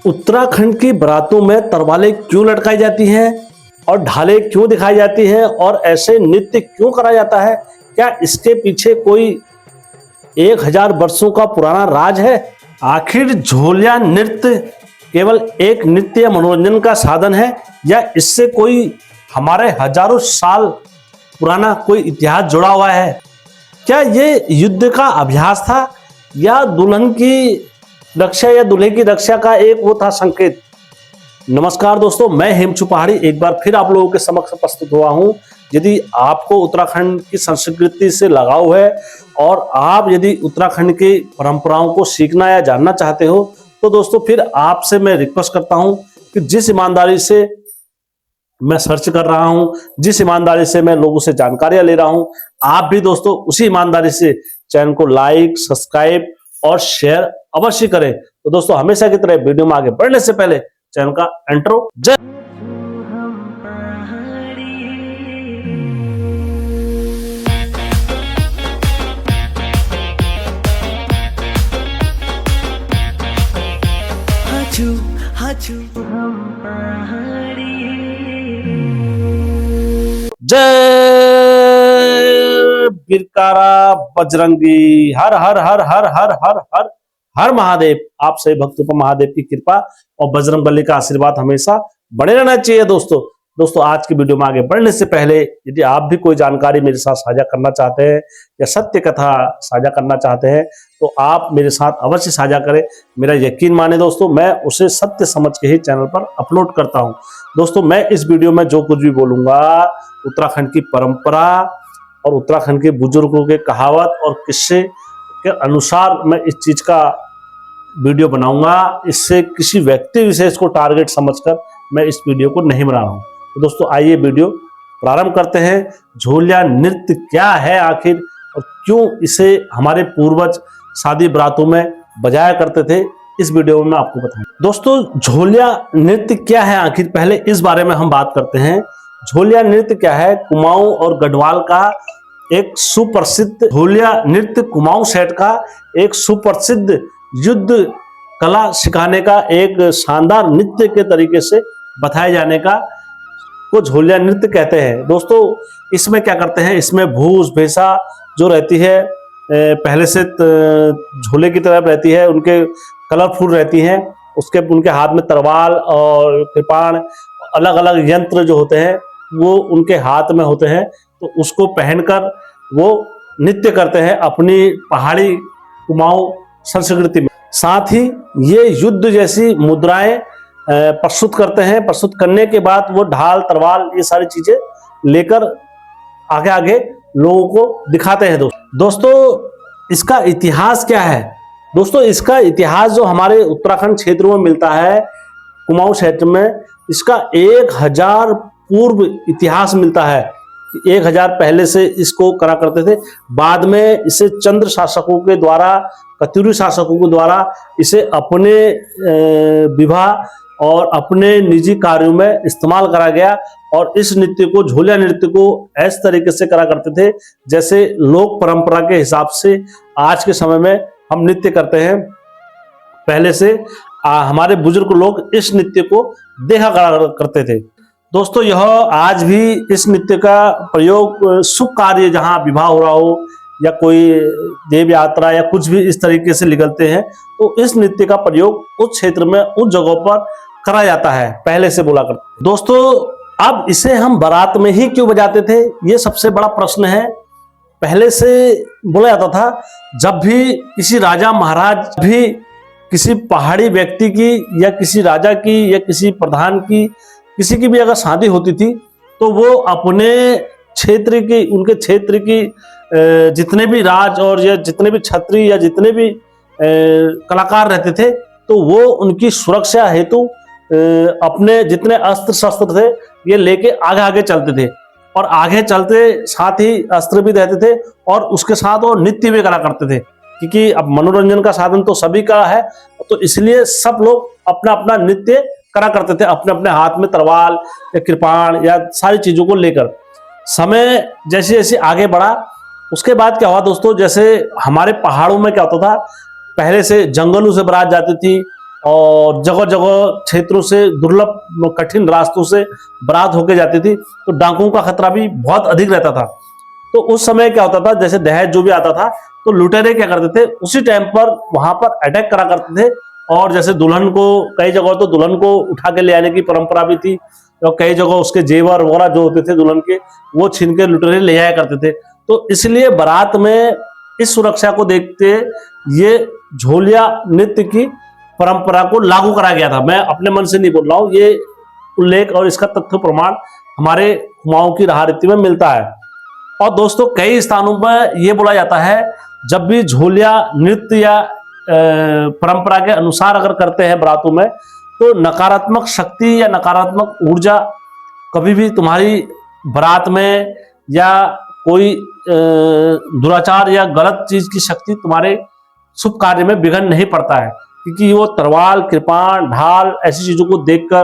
उत्तराखंड की बारातों में तरवालें क्यों लटकाई जाती हैं और ढालें क्यों दिखाई जाती हैं और ऐसे नृत्य क्यों करा जाता है? क्या इसके पीछे कोई 1000 वर्षों का पुराना राज है? आखिर झोलिया नृत्य केवल एक नृत्य या मनोरंजन का साधन है या इससे कोई हमारे हजारों साल पुराना कोई इतिहास जुड़ा हुआ है? क्या ये युद्ध का अभ्यास था या दुल्हन की रक्षा या दूल्हे की रक्षा का एक वो था संकेत? नमस्कार दोस्तों, मैं हेमचू पहाड़ी एक बार फिर आप लोगों के समक्ष प्रस्तुत हुआ हूं। यदि आपको उत्तराखंड की संस्कृति से लगाव है और आप यदि उत्तराखंड की परंपराओं को सीखना या जानना चाहते हो तो दोस्तों फिर आपसे मैं रिक्वेस्ट करता हूं कि जिस ईमानदारी से मैं सर्च कर रहा हूं, जिस ईमानदारी से मैं लोगों से जानकारियां ले रहा हूं, आप भी दोस्तों उसी ईमानदारी से चैनल को लाइक, सब्सक्राइब और शेयर अवश्य करें। तो दोस्तों हमेशा की तरह वीडियो में आगे बढ़ने से पहले चैनल का इंट्रो जय। जय बिरकारा बजरंगी, हर हर हर हर हर हर हर हर महादेव। आप सभी भक्तों पर महादेव की कृपा और बजरंगबली का आशीर्वाद हमेशा बने रहना चाहिए। दोस्तों आज की वीडियो में आगे बढ़ने से पहले यदि आप भी कोई जानकारी मेरे साथ साझा करना चाहते हैं या सत्य कथा साझा करना चाहते हैं तो आप मेरे साथ अवश्य साझा करें। मेरा यकीन माने दोस्तों, मैं उसे सत्य समझ के ही चैनल पर अपलोड करता हूं। दोस्तों मैं इस वीडियो में जो कुछ भी बोलूंगा उत्तराखंड की परंपरा और उत्तराखंड के बुजुर्गों के कहावत और किस्से के अनुसार मैं इस चीज का वीडियो बनाऊंगा। इससे किसी व्यक्ति विशेष को टारगेट समझकर मैं इस वीडियो को नहीं बना रहा हूं। तो दोस्तों आइए वीडियो प्रारंभ करते हैं। झोलिया नृत्य क्या है आखिर और क्यों इसे हमारे पूर्वज शादी बारातों में बजाया करते थे, इस वीडियो में मैं आपको बताऊंगा। दोस्तों झोलिया नृत्य क्या है आखिर, पहले इस बारे में हम बात करते हैं। झोलिया नृत्य क्या है? कुमाऊं और गढ़वाल का एक सुप्रसिद्ध झोलिया नृत्य, कुमाऊं सेट का एक सुप्रसिद्ध युद्ध कला सिखाने का एक शानदार नृत्य के तरीके से बताए जाने का को झोलिया नृत्य कहते हैं। दोस्तों इसमें क्या करते हैं, इसमें वेशभूषा जो रहती है पहले से झोले की तरह रहती है, उनके कलरफुल रहती हैं, उनके हाथ में तरवाल और कृपाण अलग अलग यंत्र जो होते हैं वो उनके हाथ में होते हैं। तो उसको पहनकर वो नृत्य करते हैं अपनी पहाड़ी कुमाऊं संस्कृति में। साथ ही ये युद्ध जैसी मुद्राएं प्रस्तुत करते हैं। प्रस्तुत करने के बाद वो ढाल, तरवाल ये सारी चीजें लेकर आगे आगे लोगों को दिखाते हैं। दोस्तों इसका इतिहास क्या है? दोस्तों इसका इतिहास जो हमारे उत्तराखंड क्षेत्र में मिलता है, कुमाऊं क्षेत्र में, इसका 1000 पूर्व इतिहास मिलता है। 1000 पहले से इसको करा करते थे। बाद में इसे चंद्र शासकों के द्वारा, कत्यूरी शासकों के द्वारा इसे अपने विवाह और अपने निजी कार्यों में इस्तेमाल करा गया और इस नृत्य को, झोलिया नृत्य को ऐसे तरीके से करा करते थे जैसे लोक परंपरा के हिसाब से आज के समय में हम नृत्य करते हैं। पहले से हमारे बुजुर्ग लोग इस नृत्य को देखा करते थे। दोस्तों यह आज भी इस नृत्य का प्रयोग शुभ कार्य, जहां विवाह हो रहा हो या कोई देव यात्रा या कुछ भी इस तरीके से निकलते हैं तो इस नृत्य का प्रयोग उस क्षेत्र में, उस जगहों पर करा जाता है, पहले से बोला करते। दोस्तों अब इसे हम बारात में ही क्यों बजाते थे, ये सबसे बड़ा प्रश्न है। पहले से बोला जाता था जब भी किसी राजा महाराज भी किसी पहाड़ी व्यक्ति की या किसी राजा की या किसी प्रधान की, किसी की भी अगर शादी होती थी तो वो अपने क्षेत्र की, उनके क्षेत्र की जितने भी राज और या जितने भी छत्री या जितने भी कलाकार रहते थे तो वो उनकी सुरक्षा हेतु अपने जितने अस्त्र शस्त्र थे ये लेके आगे आगे चलते थे और आगे चलते साथ ही अस्त्र भी रहते थे और उसके साथ वो नृत्य भी करा करते थे, क्योंकि अब मनोरंजन का साधन तो सभी का है तो इसलिए सब लोग अपना अपना नृत्य करा करते थे अपने अपने हाथ में तरवाल या कृपाण या सारी चीजों को लेकर। समय जैसे जैसे आगे बढ़ा उसके बाद क्या हुआ दोस्तों, जैसे हमारे पहाड़ों में क्या होता था, पहले से जंगलों से बारात जाती थी और जगह जगह क्षेत्रों से दुर्लभ कठिन रास्तों से बारात होके जाती थी, तो डाकुओं का खतरा भी बहुत अधिक रहता था। तो उस समय क्या होता था, जैसे दहेज जो भी आता था तो लुटेरे क्या करते थे, उसी टाइम पर वहां पर अटैक करा करते थे। और जैसे दुल्हन को, कई जगह तो दुल्हन को उठा के ले आने की परंपरा भी थी, और कई जगह उसके जेवर वगैरह जो होते थे दुल्हन के, वो छीन के लुटेरे ले आया करते थे। तो इसलिए बारात में इस सुरक्षा को देखते ये झोलिया नृत्य की परंपरा को लागू करा गया था। मैं अपने मन से नहीं बोल रहा हूँ, ये उल्लेख और इसका तथ्य प्रमाण हमारे कुमाऊं की राह रीति में मिलता है। और दोस्तों कई स्थानों पर यह बोला जाता है, जब भी झोलिया नृत्य या परंपरा के अनुसार अगर करते हैं बारातों में, तो नकारात्मक शक्ति या नकारात्मक ऊर्जा कभी भी तुम्हारी बारात में, या कोई दुराचार या गलत चीज की शक्ति तुम्हारे शुभ कार्य में विघ्न नहीं पड़ता है, क्योंकि वो तरवाल, कृपाण, ढाल ऐसी चीजों को देखकर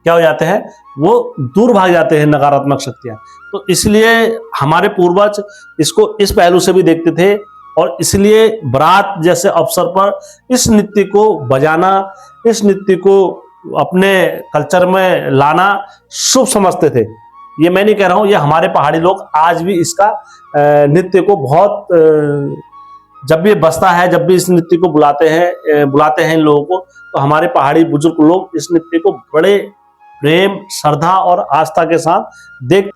क्या हो जाते हैं, वो दूर भाग जाते हैं नकारात्मक शक्तियां। तो इसलिए हमारे पूर्वज इसको इस पहलू से भी देखते थे, और इसलिए बारात जैसे अवसर पर इस नृत्य को बजाना, इस नृत्य को अपने कल्चर में लाना शुभ समझते थे। ये मैं नहीं कह रहा हूं, ये हमारे पहाड़ी लोग आज भी इसका नृत्य को बहुत, जब भी बसता है, जब भी इस नृत्य को बुलाते हैं इन लोगों को, तो हमारे पहाड़ी बुजुर्ग लोग इस नृत्य को बड़े प्रेम, श्रद्धा और आस्था के साथ देख।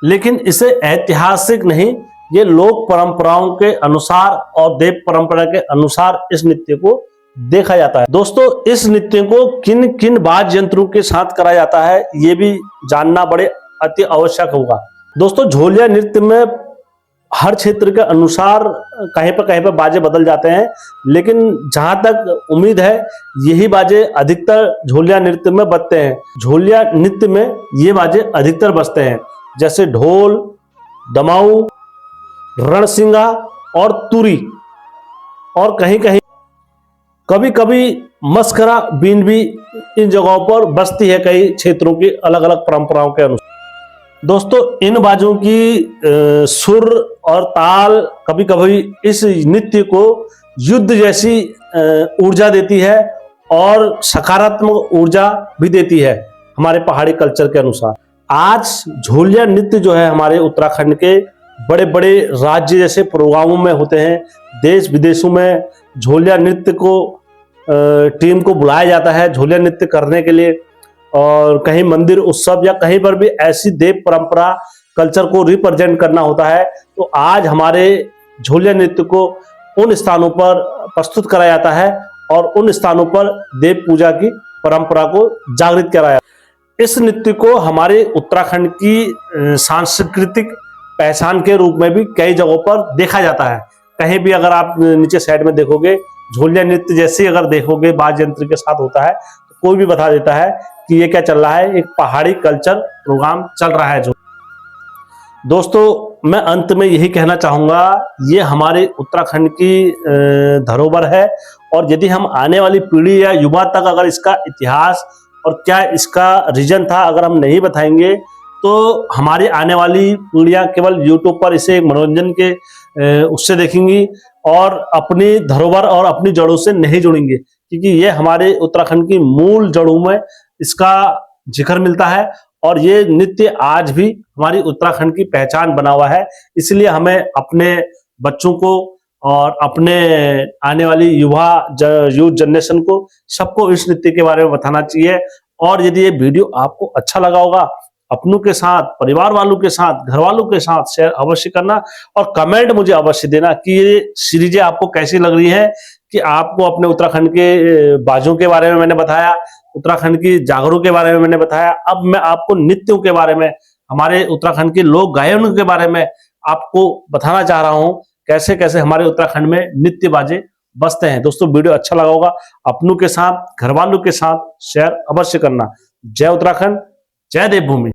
लेकिन इसे ऐतिहासिक नहीं, ये लोक परंपराओं के अनुसार और देव परंपरा के अनुसार इस नृत्य को देखा जाता है। दोस्तों इस नृत्य को किन किन वाद्य यंत्रों के साथ करा जाता है, ये भी जानना बड़े अति आवश्यक होगा। दोस्तों झोलिया नृत्य में हर क्षेत्र के अनुसार कहीं पर बाजे बदल जाते हैं, लेकिन जहां तक उम्मीद है यही बाजे अधिकतर झोलिया नृत्य में बजते हैं। झोलिया नृत्य में ये बाजे अधिकतर बजते हैं, जैसे ढोल, दमाऊ, रणसिंगा और तुरी, और कहीं कहीं कभी कभी मस्करा बीन भी इन जगहों पर बजती है, कई क्षेत्रों की अलग अलग परंपराओं के अनुसार। दोस्तों इन बाजों की सुर और ताल कभी कभी इस नृत्य को युद्ध जैसी ऊर्जा देती है, और सकारात्मक ऊर्जा भी देती है हमारे पहाड़ी कल्चर के अनुसार। आज झोलिया नृत्य जो है हमारे उत्तराखंड के बड़े बड़े राज्य जैसे प्रोग्रामों में होते हैं, देश विदेशों में झोलिया नृत्य को टीम को बुलाया जाता है झोलिया नृत्य करने के लिए, और कहीं मंदिर उत्सव या कहीं पर भी ऐसी देव परंपरा कल्चर को रिप्रेजेंट करना होता है, तो आज हमारे झोलिया नृत्य को उन स्थानों पर प्रस्तुत कराया जाता है, और उन स्थानों पर देव पूजा की परंपरा को जागृत कराया। इस नृत्य को हमारे उत्तराखंड की सांस्कृतिक पहचान के रूप में भी कई जगहों पर देखा जाता है। कहीं भी अगर आप नीचे साइड में देखोगे, झोलिया नृत्य जैसे अगर देखोगे वाद्य यंत्र के साथ होता है, तो कोई भी बता देता है कि ये क्या चल रहा है, एक पहाड़ी कल्चर प्रोग्राम चल रहा है। जो दोस्तों मैं अंत में यही कहना चाहूंगा, ये हमारे उत्तराखंड की धरोहर है, और यदि हम आने वाली पीढ़ी या युवा तक अगर इसका इतिहास और क्या इसका रीजन था अगर हम नहीं बताएंगे, तो हमारी आने वाली पीढ़ियां केवल यूट्यूब पर इसे मनोरंजन के उससे देखेंगी, और अपनी धरोहर और अपनी जड़ों से नहीं जुड़ेंगे, क्योंकि ये हमारे उत्तराखंड की मूल जड़ों में इसका जिक्र मिलता है, और ये नृत्य आज भी हमारी उत्तराखंड की पहचान बना हुआ है। इसलिए हमें अपने बच्चों को और अपने आने वाली यूथ जनरेशन को सबको इस नृत्य के बारे में बताना चाहिए। और यदि ये वीडियो आपको अच्छा लगा होगा, अपनों के साथ, परिवार वालों के साथ, घर वालों के साथ शेयर अवश्य करना, और कमेंट मुझे अवश्य देना कि ये सीरीजें आपको कैसी लग रही है, कि आपको अपने उत्तराखंड के बाजों के बारे में मैंने बताया, उत्तराखंड की जागरों के बारे में मैंने बताया, अब मैं आपको नृत्यों के बारे में, हमारे उत्तराखंड के लोक गायनों के बारे में आपको बताना चाह रहा हूं, कैसे कैसे हमारे उत्तराखंड में नृत्य बाजे बजते हैं। दोस्तों वीडियो अच्छा लगा होगा, अपनों के साथ, घर वालों के साथ शेयर अवश्य करना। जय उत्तराखंड, जय देवभूमि।